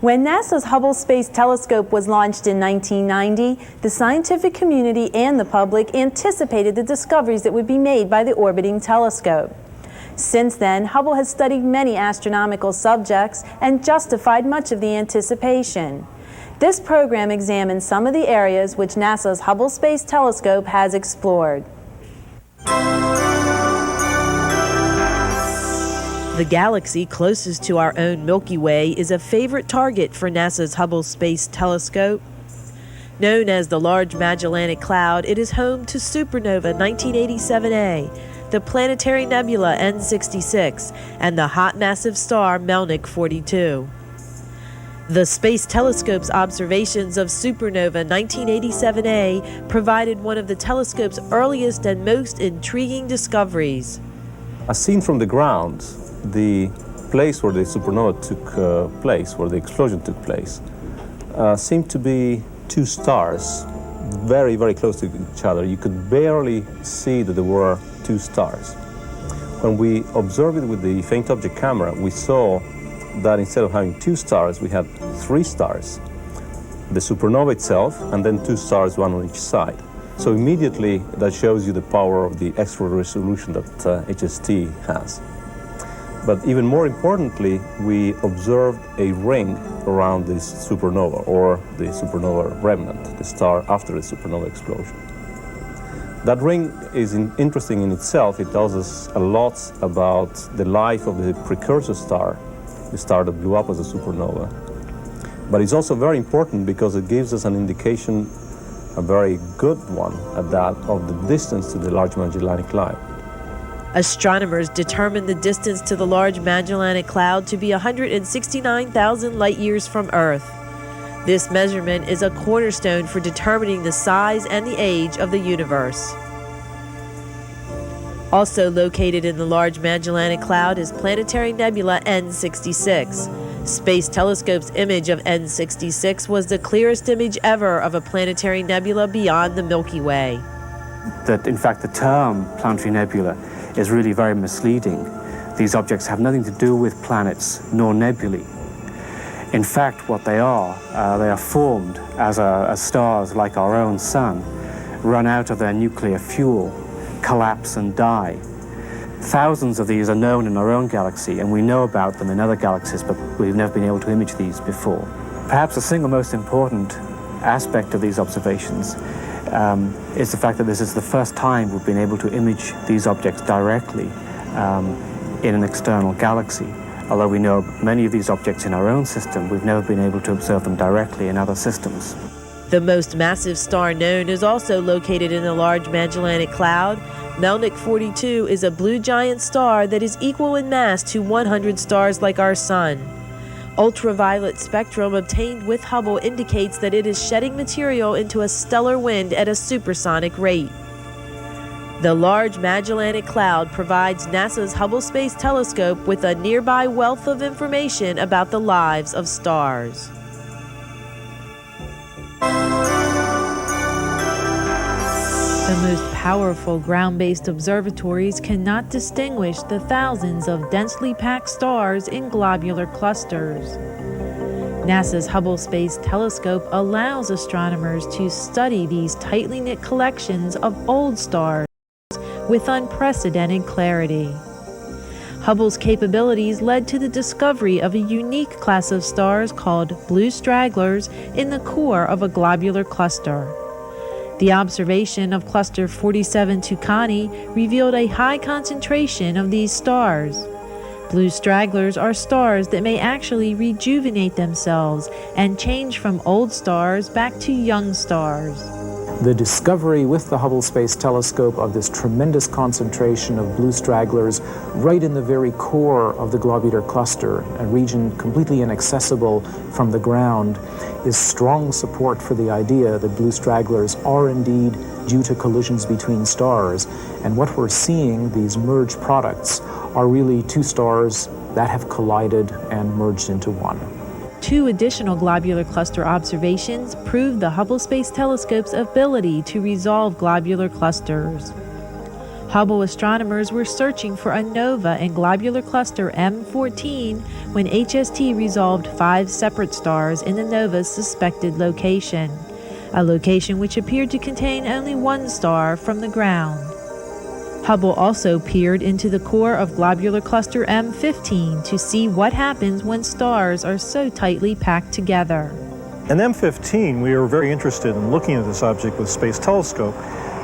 When NASA's Hubble Space Telescope was launched in 1990, the scientific community and the public anticipated the discoveries that would be made by the orbiting telescope. Since then, Hubble has studied many astronomical subjects and justified much of the anticipation. This program examines some of the areas which NASA's Hubble Space Telescope has explored. The galaxy closest to our own Milky Way is a favorite target for NASA's Hubble Space Telescope. Known as the Large Magellanic Cloud, it is home to supernova 1987A, the planetary nebula N66, and the hot massive star Melnick 42. The Space Telescope's observations of supernova 1987A provided one of the telescope's earliest and most intriguing discoveries. As seen from the ground, the place where the supernova took place, where the explosion took place, seemed to be two stars very, very close to each other. You could barely see that there were two stars. When we observed it with the faint object camera, we saw that instead of having two stars, we had three stars. The supernova itself, and then two stars, one on each side. So immediately that shows you the power of the extra resolution that HST has. But even more importantly, we observed a ring around this supernova, or the supernova remnant, the star after the supernova explosion. That ring is interesting in itself. It tells us a lot about the life of the precursor star, the star that blew up as a supernova. But it's also very important because it gives us an indication, a very good one at that, of the distance to the Large Magellanic Cloud. Astronomers determined the distance to the Large Magellanic Cloud to be 169,000 light-years from Earth. This measurement is a cornerstone for determining the size and the age of the universe. Also located in the Large Magellanic Cloud is planetary nebula N66. Space Telescope's image of N66 was the clearest image ever of a planetary nebula beyond the Milky Way. That, in fact, the term planetary nebula is really very misleading. These objects have nothing to do with planets nor nebulae. In fact, what they are formed as stars like our own sun run out of their nuclear fuel, collapse and die. Thousands of these are known in our own galaxy, and we know about them in other galaxies, but we've never been able to image these before. Perhaps the single most important aspect of these observations is the fact that this is the first time we've been able to image these objects directly in an external galaxy. Although we know many of these objects in our own system, we've never been able to observe them directly in other systems. The most massive star known is also located in the Large Magellanic Cloud. Melnick 42 is a blue giant star that is equal in mass to 100 stars like our Sun. Ultraviolet spectrum obtained with Hubble indicates that it is shedding material into a stellar wind at a supersonic rate. The Large Magellanic Cloud provides NASA's Hubble Space Telescope with a nearby wealth of information about the lives of stars. The most powerful ground-based observatories cannot distinguish the thousands of densely packed stars in globular clusters. NASA's Hubble Space Telescope allows astronomers to study these tightly knit collections of old stars with unprecedented clarity. Hubble's capabilities led to the discovery of a unique class of stars called blue stragglers in the core of a globular cluster. The observation of cluster 47 Tucani revealed a high concentration of these stars. Blue stragglers are stars that may actually rejuvenate themselves and change from old stars back to young stars. The discovery with the Hubble Space Telescope of this tremendous concentration of blue stragglers right in the very core of the globular cluster, a region completely inaccessible from the ground, is strong support for the idea that blue stragglers are indeed due to collisions between stars. And what we're seeing, these merged products, are really two stars that have collided and merged into one. 2 additional globular cluster observations prove the Hubble Space Telescope's ability to resolve globular clusters. Hubble astronomers were searching for a nova in globular cluster M14 when HST resolved 5 separate stars in the nova's suspected location, a location which appeared to contain only 1 star from the ground. Hubble also peered into the core of globular cluster M15 to see what happens when stars are so tightly packed together. In M15, we are very interested in looking at this object with Space Telescope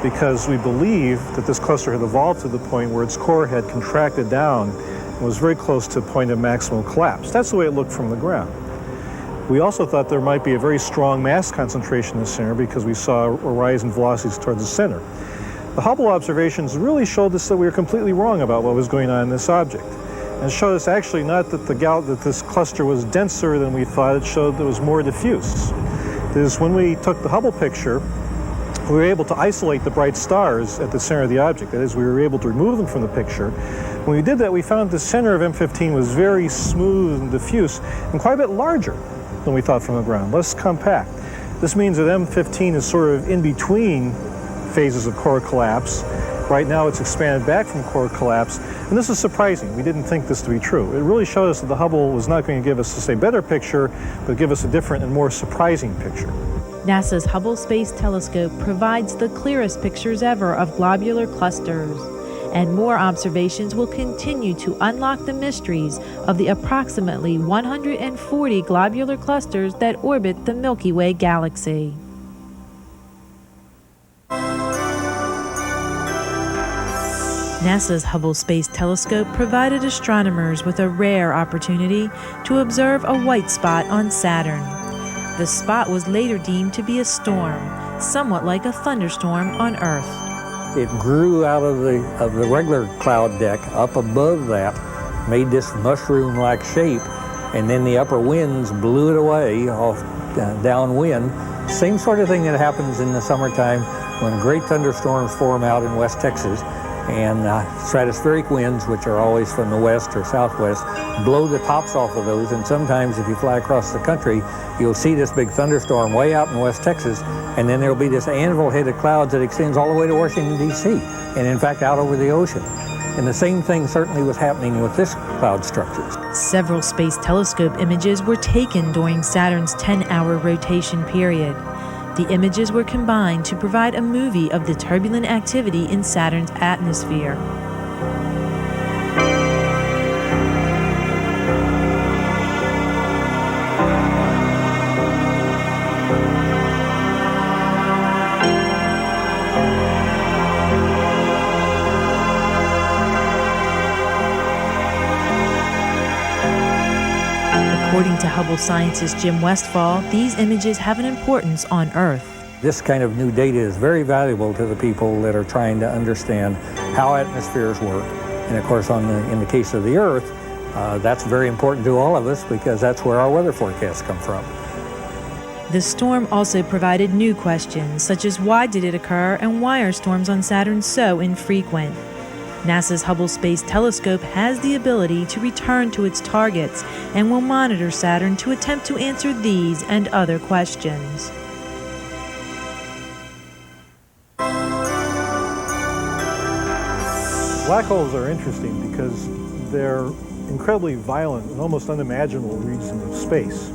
because we believe that this cluster had evolved to the point where its core had contracted down and was very close to the point of maximal collapse. That's the way it looked from the ground. We also thought there might be a very strong mass concentration in the center because we saw a rise in velocities towards the center. The Hubble observations really showed us that we were completely wrong about what was going on in this object. And showed us actually not that that this cluster was denser than we thought, it showed that it was more diffuse. That is, when we took the Hubble picture, we were able to isolate the bright stars at the center of the object. That is, we were able to remove them from the picture. When we did that, we found the center of M15 was very smooth and diffuse and quite a bit larger than we thought from the ground, less compact. This means that M15 is sort of in between phases of core collapse. Right now it's expanded back from core collapse, and this is surprising. We didn't think this to be true. It really showed us that the Hubble was not going to give us a better picture, but give us a different and more surprising picture. NASA's Hubble Space Telescope provides the clearest pictures ever of globular clusters, and more observations will continue to unlock the mysteries of the approximately 140 globular clusters that orbit the Milky Way galaxy. NASA's Hubble Space Telescope provided astronomers with a rare opportunity to observe a white spot on Saturn. The spot was later deemed to be a storm, somewhat like a thunderstorm on Earth. It grew out of the regular cloud deck up above that, made this mushroom-like shape, and then the upper winds blew it away off downwind. Same sort of thing that happens in the summertime when great thunderstorms form out in West Texas, and stratospheric winds, which are always from the west or southwest, blow the tops off of those. And sometimes if you fly across the country, you'll see this big thunderstorm way out in West Texas, and then there'll be this anvil head of clouds that extends all the way to Washington, D.C., and in fact out over the ocean. And the same thing certainly was happening with this cloud structure. Several space telescope images were taken during Saturn's 10-hour rotation period. The images were combined to provide a movie of the turbulent activity in Saturn's atmosphere. According to Hubble scientist Jim Westphal, these images have an importance on Earth. This kind of new data is very valuable to the people that are trying to understand how atmospheres work. And of course, in the case of the Earth, that's very important to all of us because that's where our weather forecasts come from. The storm also provided new questions, such as why did it occur and why are storms on Saturn so infrequent? NASA's Hubble Space Telescope has the ability to return to its targets and will monitor Saturn to attempt to answer these and other questions. Black holes are interesting because they're incredibly violent and almost unimaginable regions of space.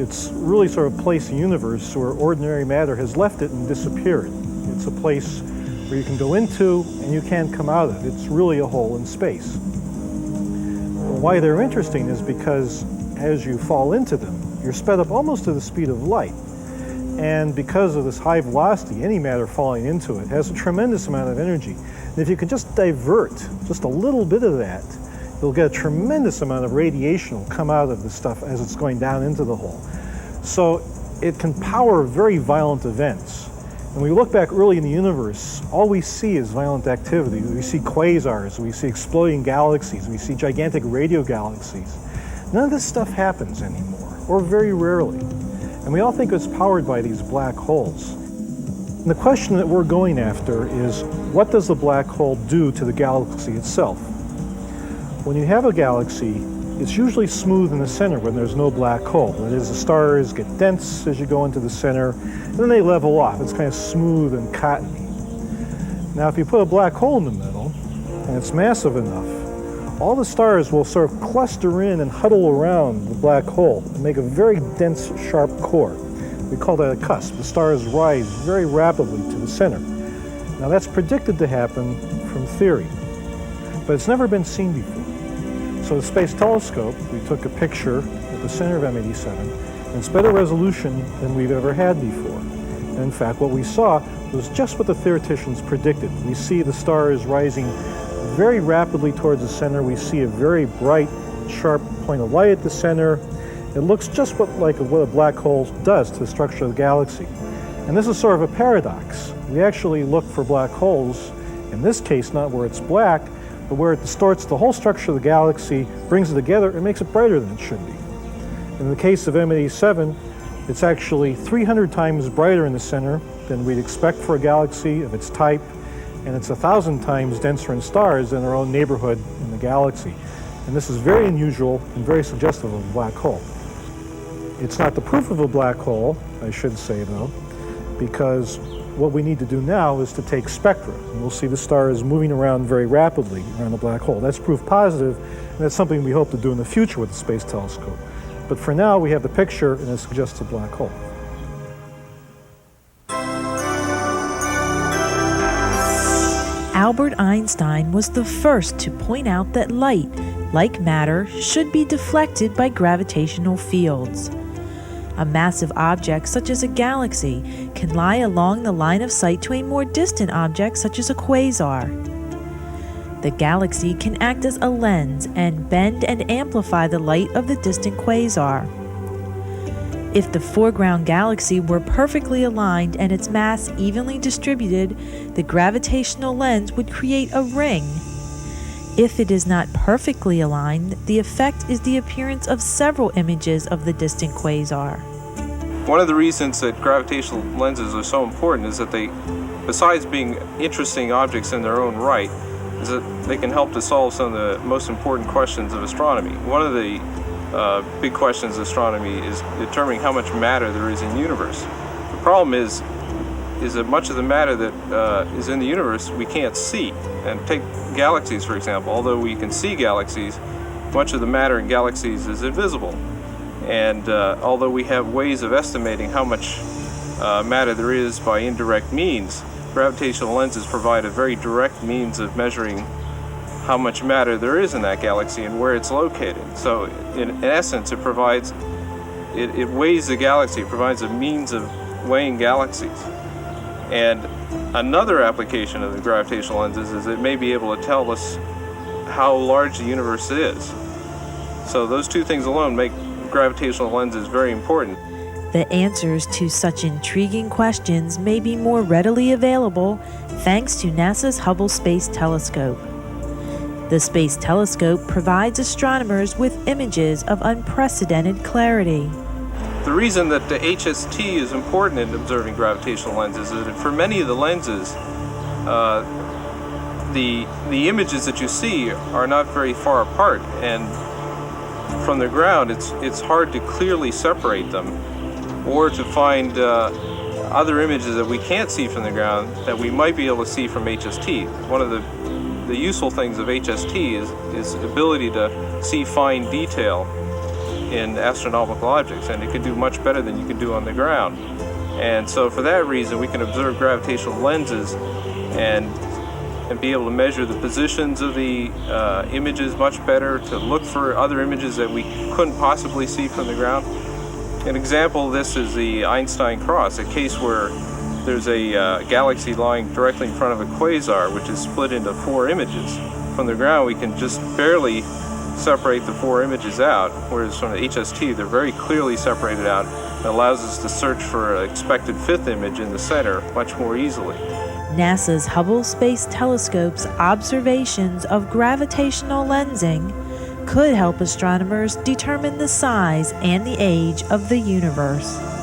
It's really sort of a place in the universe where ordinary matter has left it and disappeared. It's a place where you can go into and you can't come out of. It's really a hole in space. Why they're interesting is because as you fall into them, you're sped up almost to the speed of light. And because of this high velocity, any matter falling into it has a tremendous amount of energy. And if you can just divert just a little bit of that, you'll get a tremendous amount of radiation will come out of the stuff as it's going down into the hole. So it can power very violent events. When we look back early in the universe, all we see is violent activity. We see quasars, we see exploding galaxies, we see gigantic radio galaxies. None of this stuff happens anymore, or very rarely. And we all think it's powered by these black holes. And the question that we're going after is, what does the black hole do to the galaxy itself? When you have a galaxy, it's usually smooth in the center when there's no black hole. That is, the stars get dense as you go into the center, and then they level off. It's kind of smooth and cottony. Now, if you put a black hole in the middle, and it's massive enough, all the stars will sort of cluster in and huddle around the black hole and make a very dense, sharp core. We call that a cusp. The stars rise very rapidly to the center. Now, that's predicted to happen from theory, but it's never been seen before. So the Space Telescope, we took a picture at the center of M87, and it's better resolution than we've ever had before. And in fact, what we saw was just what the theoreticians predicted. We see the stars rising very rapidly towards the center. We see a very bright, sharp point of light at the center. It looks just like what a black hole does to the structure of the galaxy. And this is sort of a paradox. We actually look for black holes, in this case not where it's black, but where it distorts the whole structure of the galaxy, brings it together, and makes it brighter than it should be. In the case of M87, it's actually 300 times brighter in the center than we'd expect for a galaxy of its type, and it's 1,000 times denser in stars than our own neighborhood in the galaxy. And this is very unusual and very suggestive of a black hole. It's not the proof of a black hole, I should say, though, because what we need to do now is to take spectra, and we'll see the stars moving around very rapidly around the black hole. That's proof positive, and that's something we hope to do in the future with the Space Telescope. But for now, we have the picture, and it suggests a black hole. Albert Einstein was the first to point out that light, like matter, should be deflected by gravitational fields. A massive object such as a galaxy can lie along the line of sight to a more distant object such as a quasar. The galaxy can act as a lens and bend and amplify the light of the distant quasar. If the foreground galaxy were perfectly aligned and its mass evenly distributed, the gravitational lens would create a ring. If it is not perfectly aligned, the effect is the appearance of several images of the distant quasar. One of the reasons that gravitational lenses are so important is that they, besides being interesting objects in their own right, is that they can help to solve some of the most important questions of astronomy. One of the big questions of astronomy is determining how much matter there is in the universe. The problem is that much of the matter that is in the universe we can't see. And take galaxies, for example. Although we can see galaxies, much of the matter in galaxies is invisible. And although we have ways of estimating how much matter there is by indirect means, gravitational lenses provide a very direct means of measuring how much matter there is in that galaxy and where it's located. So in essence, it weighs the galaxy, it provides a means of weighing galaxies. And another application of the gravitational lenses is it may be able to tell us how large the universe is. So those two things alone make gravitational lenses very important. The answers to such intriguing questions may be more readily available thanks to NASA's Hubble Space Telescope. The Space Telescope provides astronomers with images of unprecedented clarity. The reason that the HST is important in observing gravitational lenses is that for many of the lenses, the images that you see are not very far apart, and from the ground it's hard to clearly separate them, or to find other images that we can't see from the ground that we might be able to see from HST. One of the useful things of HST is the ability to see fine detail in astronomical objects, and it can do much better than you can do on the ground. And so for that reason, we can observe gravitational lenses and be able to measure the positions of the images much better, to look for other images that we couldn't possibly see from the ground. An example of this is the Einstein Cross, a case where there's a galaxy lying directly in front of a quasar, which is split into 4 images. From the ground, we can just barely separate the 4 images out, whereas from the HST, they're very clearly separated out, It allows us to search for an expected fifth image in the center much more easily. NASA's Hubble Space Telescope's observations of gravitational lensing could help astronomers determine the size and the age of the universe.